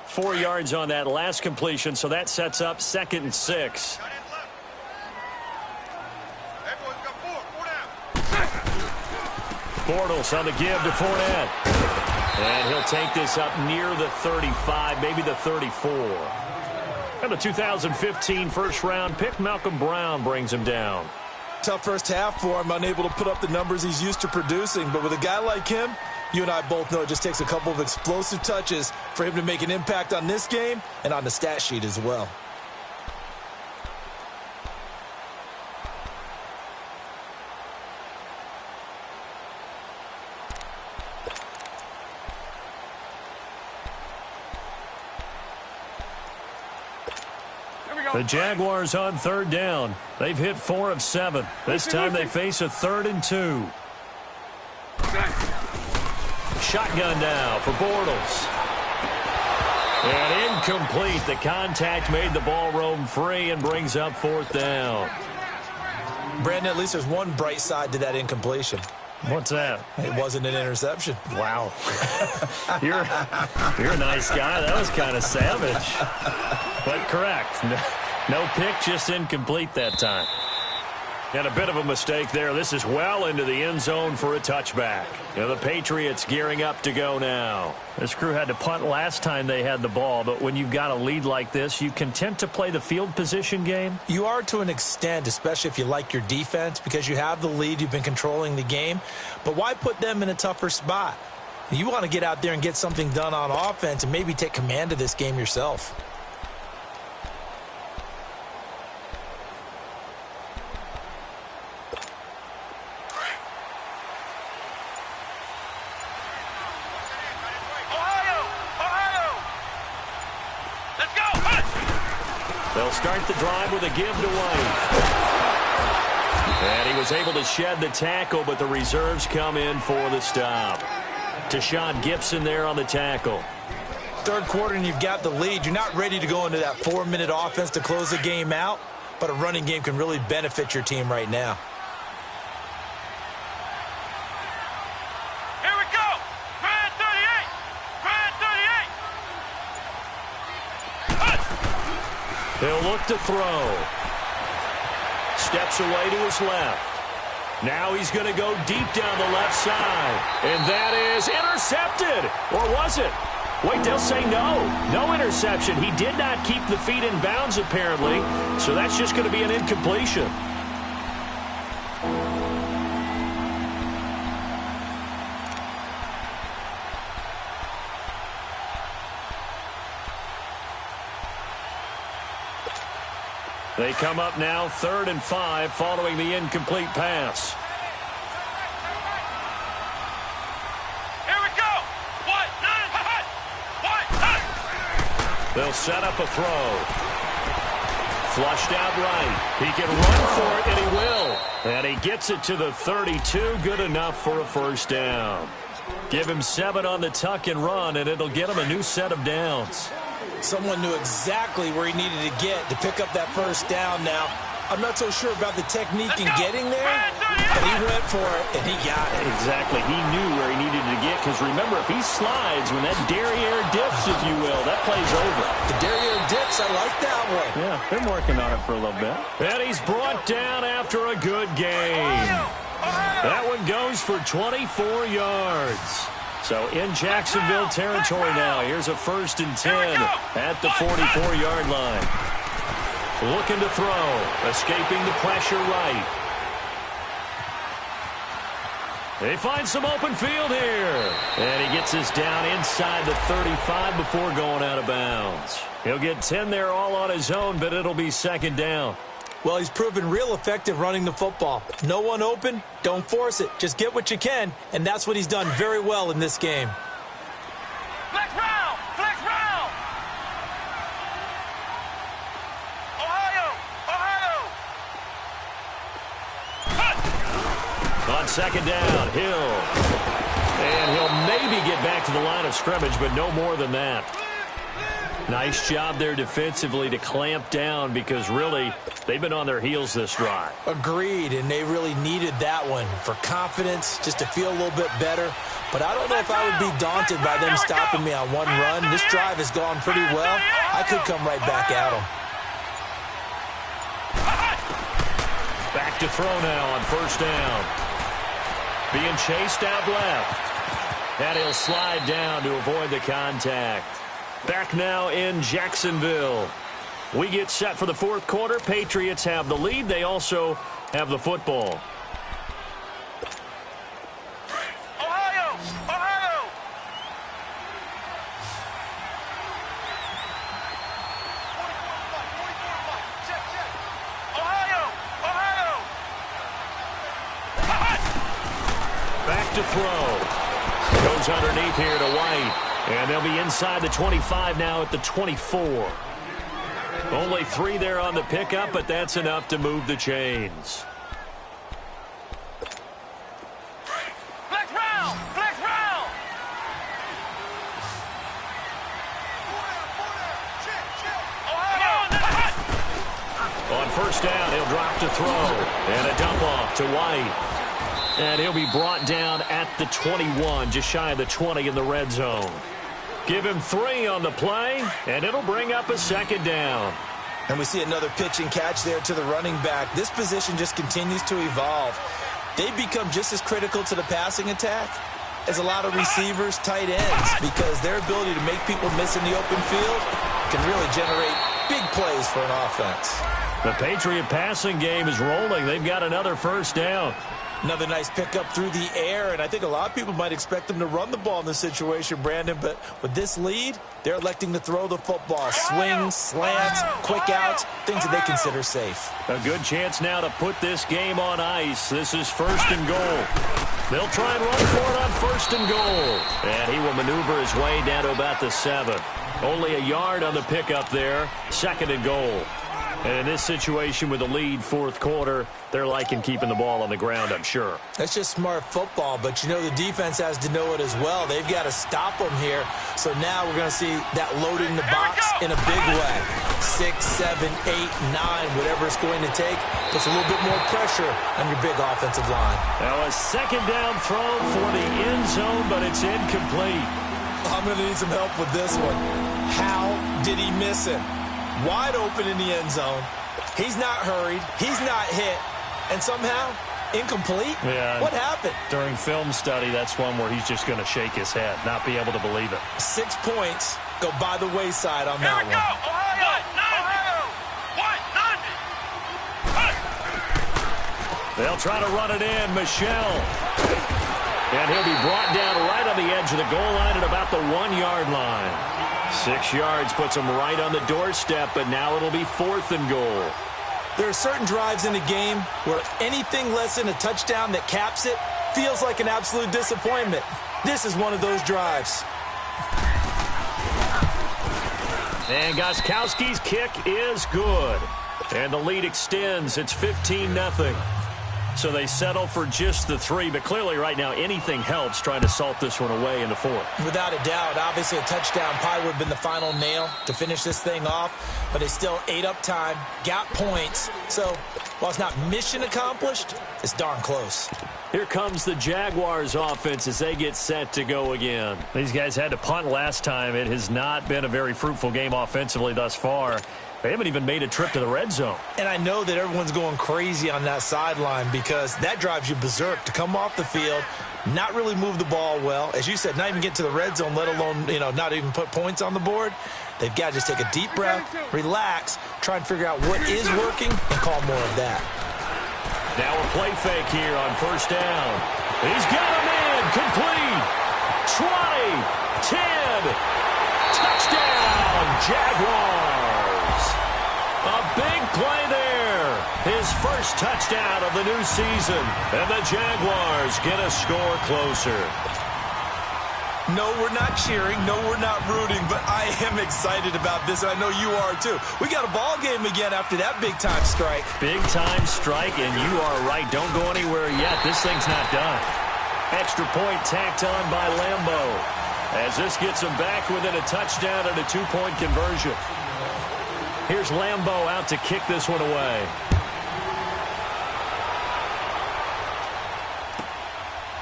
4 yards on that last completion, so that sets up 2nd and 6. Bortles on the give to Fournette. And he'll take this up near the 35, maybe the 34. And the 2015 first-round pick, Malcolm Brown, brings him down. Tough first half for him, unable to put up the numbers he's used to producing. But with a guy like him, you and I both know it just takes a couple of explosive touches for him to make an impact on this game and on the stat sheet as well. The Jaguars on third down. They've hit 4 of 7. This time they face a 3rd and 2. Shotgun now for Bortles. And incomplete. The contact made the ball roam free and brings up 4th down. Brandon, at least there's one bright side to that incompletion. What's that? It wasn't an interception. Wow. You're a nice guy. That was kind of savage. But correct. No pick, just incomplete that time. And a bit of a mistake there. This is well into the end zone for a touchback. The Patriots gearing up to go now. This crew had to punt last time they had the ball, but when you've got a lead like this, you content to play the field position game? You are to an extent, especially if you like your defense, because you have the lead, you've been controlling the game. But why put them in a tougher spot? You want to get out there and get something done on offense and maybe take command of this game yourself. They'll start the drive with a give to White. And he was able to shed the tackle, but the reserves come in for the stop. Tashawn Gibson there on the tackle. Third quarter and you've got the lead. You're not ready to go into that 4-minute offense to close the game out, but a running game can really benefit your team right now. Here we go. Grand 38. Grand 38. He'll look to throw. Steps away to his left. Now he's going to go deep down the left side. And that is intercepted. Or was it? Wait, they'll say no. No interception. He did not keep the feet in bounds, apparently. So that's just going to be an incompletion. They come up now 3rd and 5 following the incomplete pass. Here we go. What? They'll set up a throw. Flushed out right. He can run for it, and he will. And he gets it to the 32. Good enough for a first down. Give him 7 on the tuck and run, and it'll get him a new set of downs. Someone knew exactly where he needed to get to pick up that first down now. I'm not so sure about the technique in getting there, but he went for it, and he got it. Exactly. He knew where he needed to get, because remember, if he slides, when that derriere dips, if you will, that play's over. The derriere dips, I like that one. Yeah, been working on it for a little bit. And he's brought down after a good game. That one goes for 24 yards. So in Jacksonville territory now. Here's a 1st and 10 at the 44-yard line. Looking to throw. Escaping the pressure right. They find some open field here. And he gets us down inside the 35 before going out of bounds. He'll get 10 there all on his own, but it'll be 2nd down. Well, he's proven real effective running the football. No one open, don't force it. Just get what you can, and that's what he's done very well in this game. Flex round! Flex round! Ohio! Ohio! On 2nd down, Hill. And he'll maybe get back to the line of scrimmage, but no more than that. Nice job there defensively to clamp down, because really they've been on their heels this drive. Agreed, and they really needed that one for confidence, just to feel a little bit better. But I don't know if I would be daunted by them stopping me on one run. This drive has gone pretty well. I could come right back at them. Back to throw now on 1st down. Being chased out left. And he'll slide down to avoid the contact. Back now in Jacksonville. We get set for the 4th quarter. Patriots have the lead. They also have the football. Ohio! Ohio! Ohio! Ohio! Back to throw. Goes underneath here to White. And they'll be inside the 25 now at the 24. Only 3 there on the pickup, but that's enough to move the chains. Flex round! Flex round! On 1st down, he'll drop to throw. And a dump off to White. And he'll be brought down at the 21, just shy of the 20 in the red zone. Give him 3 on the play, and it'll bring up a 2nd down. And we see another pitch and catch there to the running back. This position just continues to evolve. They become just as critical to the passing attack as a lot of receivers, tight ends, because their ability to make people miss in the open field can really generate big plays for an offense. The Patriot passing game is rolling. They've got another first down. Another nice pickup through the air, and I think a lot of people might expect them to run the ball in this situation, Brandon, but with this lead, they're electing to throw the football. Swings, slants, quick outs, things that they consider safe. A good chance now to put this game on ice. This is first and goal. They'll try and run for it on first and goal. And he will maneuver his way down to about the 7. Only a yard on the pickup there. Second and goal. And in this situation with the lead, fourth quarter, they're liking keeping the ball on the ground, I'm sure. That's just smart football, but you know the defense has to know it as well. They've got to stop them here. So now we're going to see that loading the box in a big way. 6, 7, 8, 9, whatever it's going to take, puts a little bit more pressure on your big offensive line. Now a second down throw for the end zone, but it's incomplete. I'm going to need some help with this one. How did he miss him? Wide open in the end zone. He's not hurried. He's not hit. And somehow, incomplete? Yeah. What happened? During film study, that's one where he's just going to shake his head, not be able to believe it. 6 points go by the wayside on Here that we go. one. Ohio. They'll try to run it in. Michelle. And he'll be brought down right on the edge of the goal line at about the 1-yard line. 6 yards puts him right on the doorstep, but now it'll be fourth and goal. There are certain drives in a game where anything less than a touchdown that caps it feels like an absolute disappointment. This is one of those drives. And Gostkowski's kick is good. And the lead extends. It's 15-0. So they settle for just the 3, but clearly right now anything helps trying to salt this one away in the fourth. Without a doubt, obviously a touchdown probably would have been the final nail to finish this thing off, but they still ate up time, got points. So while it's not mission accomplished, it's darn close. Here comes the Jaguars offense as they get set to go again. These guys had to punt last time. It has not been a very fruitful game offensively thus far. They haven't even made a trip to the red zone. And I know that everyone's going crazy on that sideline because that drives you berserk to come off the field, not really move the ball well. As you said, not even get to the red zone, let alone, not even put points on the board. They've got to just take a deep breath, relax, try and figure out what is working, and call more of that. Now a play fake here on first down. He's got him in, complete. 20, 10, touchdown, Jaguars. A big play there. His first touchdown of the new season. And the Jaguars get a score closer. No, we're not cheering. No, we're not rooting. But I am excited about this, and I know you are too. We got a ball game again after that big-time strike. Big-time strike, and you are right. Don't go anywhere yet. This thing's not done. Extra point tacked on by Lambo. As this gets him back within a touchdown and a 2-point conversion. Here's Lambo out to kick this one away.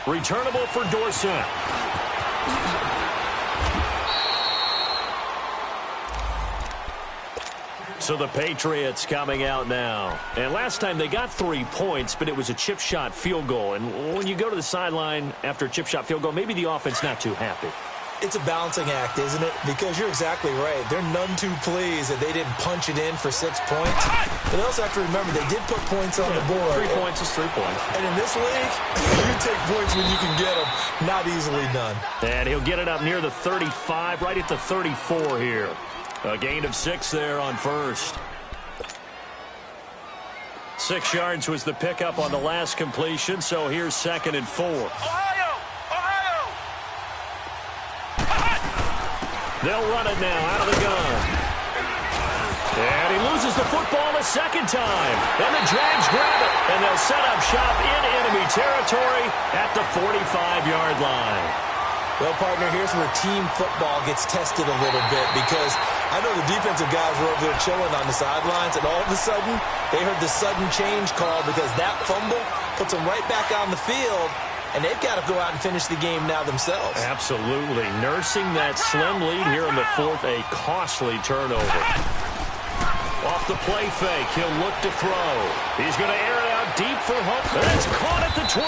Returnable for Dorsett. So the Patriots coming out now. And last time they got 3 points, but it was a chip shot field goal. And when you go to the sideline after a chip shot field goal, maybe the offense not too happy. It's a balancing act, isn't it? Because you're exactly right. They're none too pleased that they didn't punch it in for 6 points. But they also have to remember they did put points on the board. 3 points is 3 points. And in this league, you take points when you can get them. Not easily done. And he'll get it up near the 35, right at the 34 here. A gain of 6 there on first. 6 yards was the pickup on the last completion, so here's 2nd and 4. Ohio! They'll run it now out of the gun. And he loses the football a second time. And the Jags grab it, and they'll set up shop in enemy territory at the 45-yard line. Well, partner, here's where team football gets tested a little bit because I know the defensive guys were over there chilling on the sidelines, and all of a sudden, they heard the sudden change call because that fumble puts them right back on the field, and they've got to go out and finish the game now themselves. Absolutely. Nursing that slim lead here in the fourth, a costly turnover. Off the play fake, he'll look to throw. He's going to air it out deep for home. That's caught at the 25.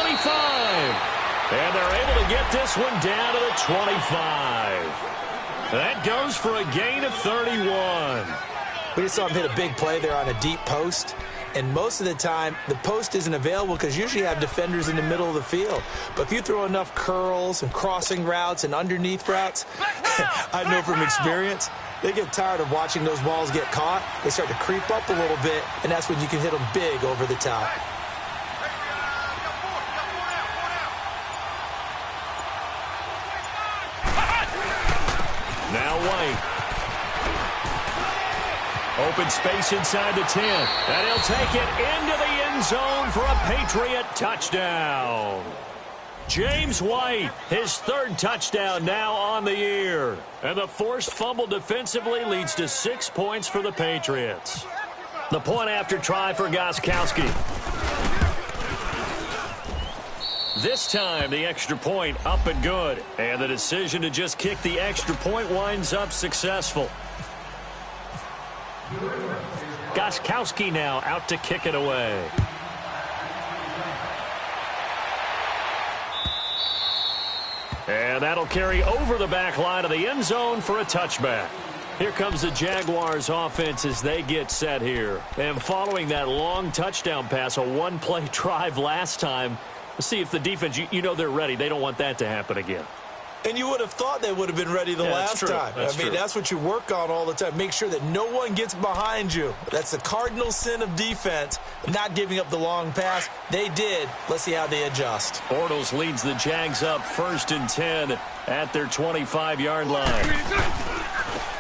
And they're able to get this one down to the 25. That goes for a gain of 31. We just saw him hit a big play there on a deep post. And most of the time, the post isn't available because usually you have defenders in the middle of the field. But if you throw enough curls and crossing routes and underneath routes, I know from experience, they get tired of watching those balls get caught. They start to creep up a little bit, and that's when you can hit them big over the top. Now White. Open space inside the 10. And he'll take it into the end zone for a Patriot touchdown. James White, his third touchdown now on the year. And the forced fumble defensively leads to 6 points for the Patriots. The point after try for Gostkowski. This time, the extra point up and good. And the decision to just kick the extra point winds up successful. Gostkowski now out to kick it away. And that'll carry over the back line of the end zone for a touchback. Here comes the Jaguars offense as they get set here. And following that long touchdown pass, a one-play drive last time, let's see if the defense, you know they're ready. They don't want that to happen again. And you would have thought they would have been ready the last time. That's what you work on all the time. Make sure that no one gets behind you. That's the cardinal sin of defense, not giving up the long pass. They did. Let's see how they adjust. Bortles leads the Jags up 1st and 10 at their 25-yard line.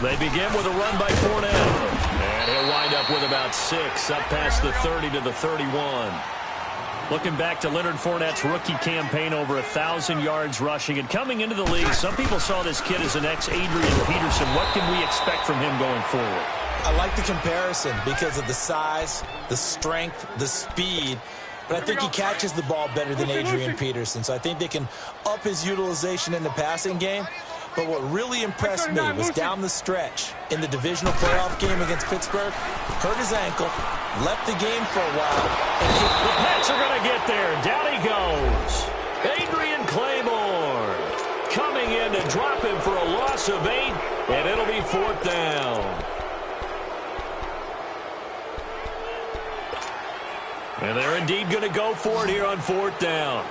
They begin with a run by Fournette. And he'll wind up with about 6, up past the 30 to the 31. Looking back to Leonard Fournette's rookie campaign, over 1,000 yards rushing. And coming into the league, some people saw this kid as an ex-Adrian Peterson. What can we expect from him going forward? I like the comparison because of the size, the strength, the speed. But I think he catches the ball better than Adrian Peterson. So I think they can up his utilization in the passing game. But what really impressed me was down the stretch in the divisional playoff game against Pittsburgh, hurt his ankle, left the game for a while. And the Pats are going to get there. Down he goes. Adrian Claymore coming in to drop him for a loss of 8, and it'll be 4th down. And they're indeed going to go for it here on 4th down.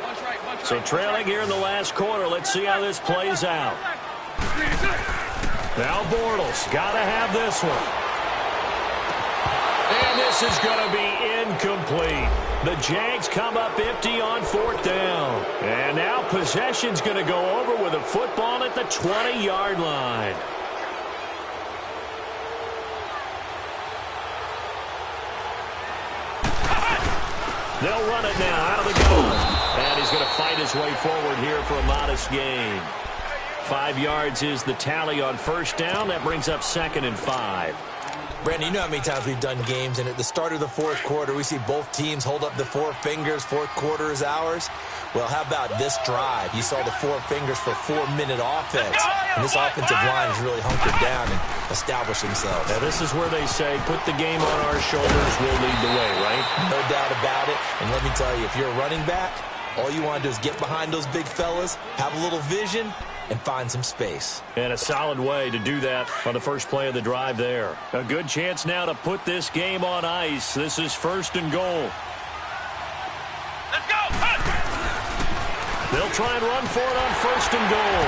So trailing here in the last quarter, let's see how this plays out. Now Bortles, got to have this one. And this is going to be incomplete. The Jags come up empty on 4th down. And now possession's going to go over with a football at the 20-yard line. They'll run it now out of the gun. And he's going to fight his way forward here for a modest gain. 5 yards is the tally on 1st down. That brings up 2nd and 5. Brandon, you know how many times we've done games, and at the start of the 4th quarter, we see both teams hold up the 4 fingers, 4th quarter is ours. Well, how about this drive? You saw the 4 fingers for 4-minute offense, and this offensive line is really hunkered down and established themselves. Now, this is where they say, put the game on our shoulders, we'll lead the way, right? No doubt about it, and let me tell you, if you're a running back, all you want to do is get behind those big fellas, have a little vision, and find some space. And a solid way to do that on the first play of the drive there. A good chance now to put this game on ice. This is 1st and goal. Let's go! They'll try and run for it on 1st and goal.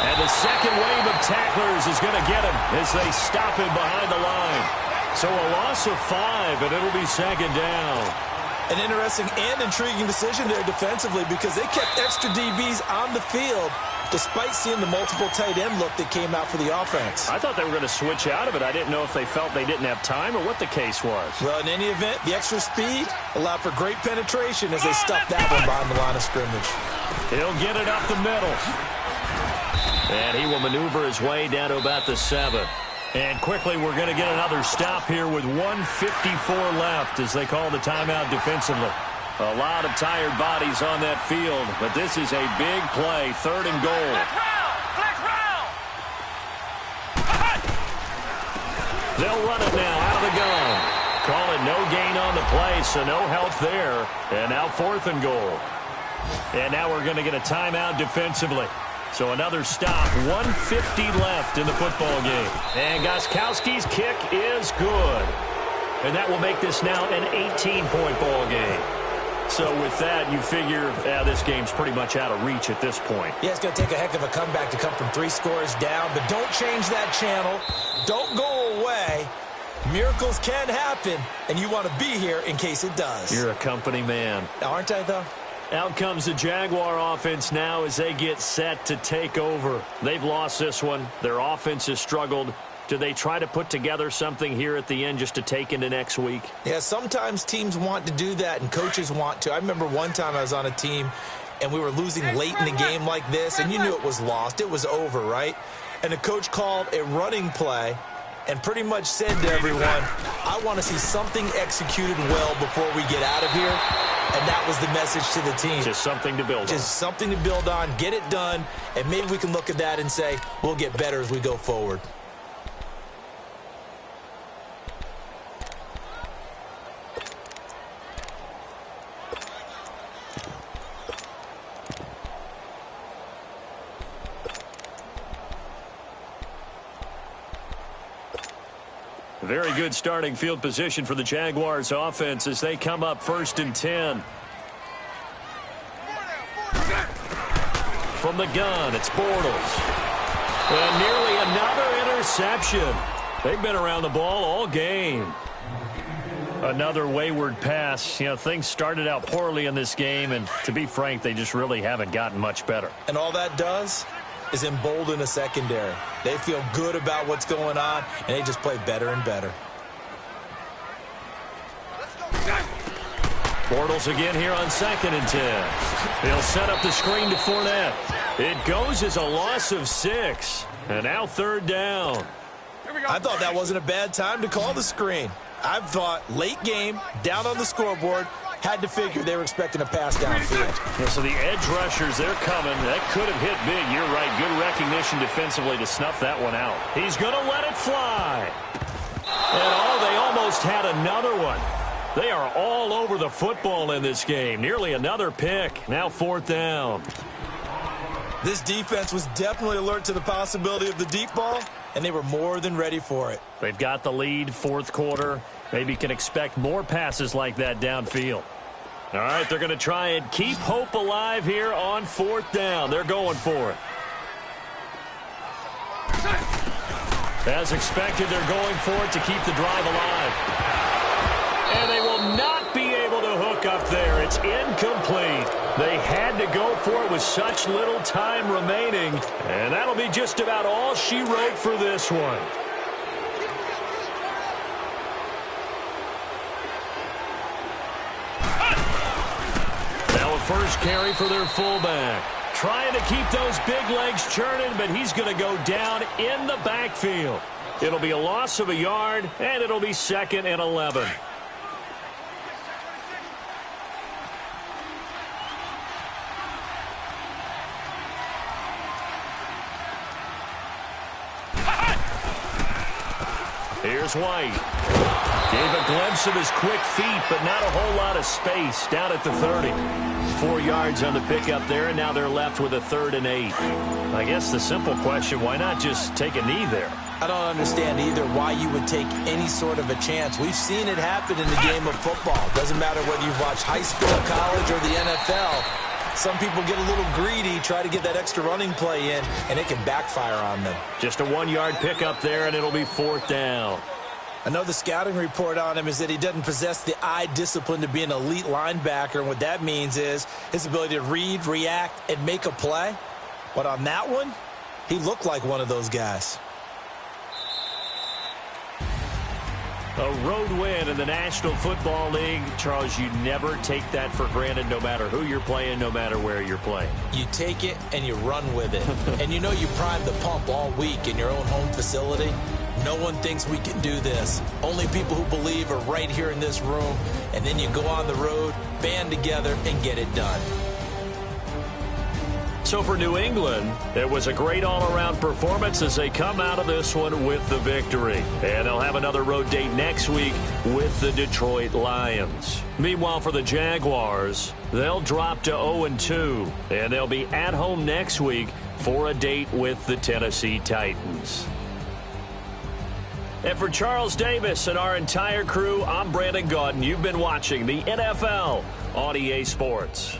And the second wave of tacklers is going to get him as they stop him behind the line. So a loss of 5, and it'll be 2nd down. An interesting and intriguing decision there defensively because they kept extra DBs on the field despite seeing the multiple tight end look that came out for the offense. I thought they were going to switch out of it. I didn't know if they felt they didn't have time or what the case was. Well, in any event, the extra speed allowed for great penetration as they stuffed that one behind the line of scrimmage. He'll get it up the middle. And he will maneuver his way down to about the 7. And quickly, we're going to get another stop here with 1:54 left as they call the timeout defensively. A lot of tired bodies on that field, but this is a big play, 3rd and goal. They'll run it now out of the gun. Call it no gain on the play, so no help there. And now 4th and goal. And now we're going to get a timeout defensively. So another stop, 1:50 left in the football game. And Gostkowski's kick is good. And that will make this now an 18-point ball game. So with that, you figure this game's pretty much out of reach at this point. Yeah, it's going to take a heck of a comeback to come from 3 scores down, but don't change that channel. Don't go away. Miracles can happen, and you want to be here in case it does. You're a company man. Aren't I, though? Out comes the Jaguar offense now as they get set to take over. They've lost this one. Their offense has struggled. Do they try to put together something here at the end just to take into next week? Yeah, sometimes teams want to do that, and coaches want to. I remember one time I was on a team, and we were losing late in the game like this, and you knew it was lost. It was over, right? And the coach called a running play and pretty much said to everyone, I want to see something executed well before we get out of here. And that was the message to the team. Just something to build on. Just something to build on, get it done, and maybe we can look at that and say, we'll get better as we go forward. Very good starting field position for the Jaguars offense as they come up 1st and 10. From the gun, it's Bortles. And nearly another interception. They've been around the ball all game. Another wayward pass. You know, things started out poorly in this game, and to be frank, they just really haven't gotten much better. And all that does is embolden a secondary. They feel good about what's going on, and they just play better and better. Bortles again here on 2nd and 10. He'll set up the screen to Fournette. It goes as a loss of 6. And now 3rd down. I thought that wasn't a bad time to call the screen. I thought late game, down on the scoreboard, had to figure they were expecting a pass downfield. Yeah, so the edge rushers, they're coming. That could have hit big. You're right. Good recognition defensively to snuff that one out. He's going to let it fly. And they almost had another one. They are all over the football in this game. Nearly another pick. Now 4th down. This defense was definitely alert to the possibility of the deep ball, and they were more than ready for it. They've got the lead, 4th quarter. Maybe can expect more passes like that downfield. All right, they're going to try and keep hope alive here on 4th down. They're going for it. As expected, they're going for it to keep the drive alive. And they will not be able to hook up there. It's incomplete. They had to go for it with such little time remaining. And that'll be just about all she wrote for this one. Now a first carry for their fullback. Trying to keep those big legs churning, but he's going to go down in the backfield. It'll be a loss of a yard, and it'll be 2nd and 11. Here's White. Gave a glimpse of his quick feet, but not a whole lot of space down at the 30. 4 yards on the pickup there, and now they're left with a 3rd and 8. I guess the simple question, why not just take a knee there? I don't understand either why you would take any sort of a chance. We've seen it happen in the game of football. Doesn't matter whether you've watched high school, college, or the NFL. Some people get a little greedy, try to get that extra running play in, and it can backfire on them. Just a 1-yard pickup there, and it'll be 4th down. I know the scouting report on him is that he doesn't possess the eye discipline to be an elite linebacker, and what that means is his ability to read, react, and make a play. But on that one, he looked like one of those guys. A road win in the National Football League. Charles, you never take that for granted no matter who you're playing, no matter where you're playing. You take it and you run with it. And you know you primed the pump all week in your own home facility. No one thinks we can do this. Only people who believe are right here in this room. And then you go on the road, band together, and get it done. So for New England, it was a great all-around performance as they come out of this one with the victory. And they'll have another road date next week with the Detroit Lions. Meanwhile, for the Jaguars, they'll drop to 0-2, and they'll be at home next week for a date with the Tennessee Titans. And for Charles Davis and our entire crew, I'm Brandon Gaudin. You've been watching the NFL on EA Sports.